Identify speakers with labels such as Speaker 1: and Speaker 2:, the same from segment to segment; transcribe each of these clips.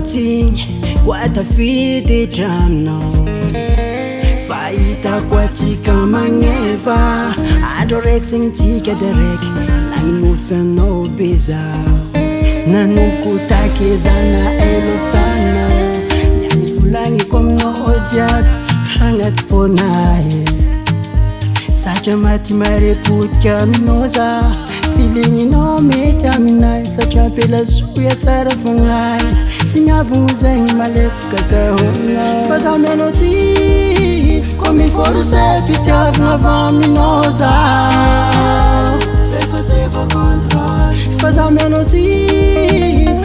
Speaker 1: Ankoatsiny koa tafidy draminao fa hitako atsika magnefa andro raiky zegny tsika diraiky nagnofy anao be zao nanomboko takezana elotana niany volagniko aminao jiaby agnaty fonahy satria maty marepotika aminao za filigninao mety aminahy satria ampelasoa tsara fagnahy tsy miavogno zegny malefaka zahognay fa zaho mianao ty ko miforce fitiavagna avy aminao zaho fa zaho mianao ty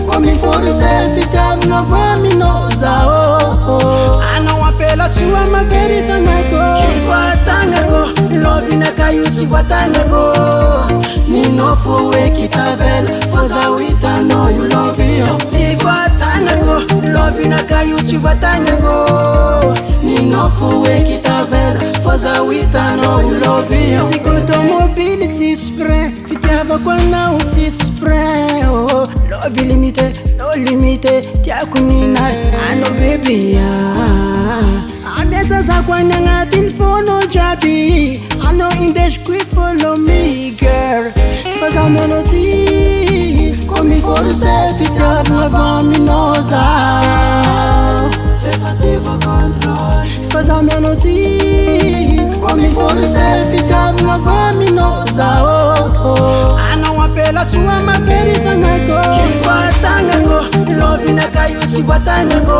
Speaker 1: ko miforce fitiavagna avy aminao zaho anao ampelasoa mavery fagnaiko tsy voatagnako lovinaka io tsy voatagnako ninao fo hoe kitavela fa zaho hitanao io lovio tsy voatagnako lovinaka io tsy voatagnako ninao fo hoe kitavela fa zaho hitanao io lovio psychotomobile tsisy frein fitiavako anao tsisy frein lovy limité no limité tiako ninahy anao bebia amezazako any agnatiny fonao jiaby anao indesiko i follow me girl fa zaho mianao ty ko miforce fitiavagna avy aminao zaho fa zaho mianao ty ko miforce fitiavagna avy aminao zaho anao ampelasoa mavery fagnaiko tsy voatagnako lovinaka io tsy voatagnako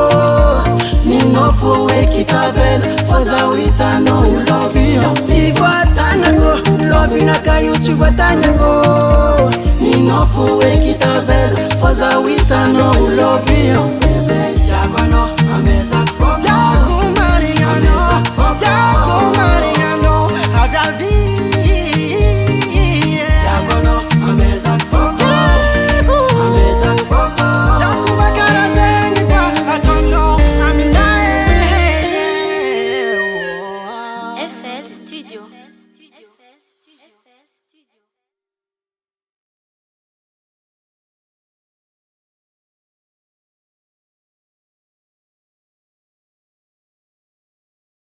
Speaker 1: ninao fo hoe kitavela fa zaho hitanao io lovio tsy voatagnako lovinaka io tsy voatagnako ninao fo hoe kitavela fa zaho hitanao io lovio tiako anao amezako foka tiako marignano avy alvi tiako anao amezako foka amezako foka tiako makara zegny ka ataonao aminahy
Speaker 2: FL Studio.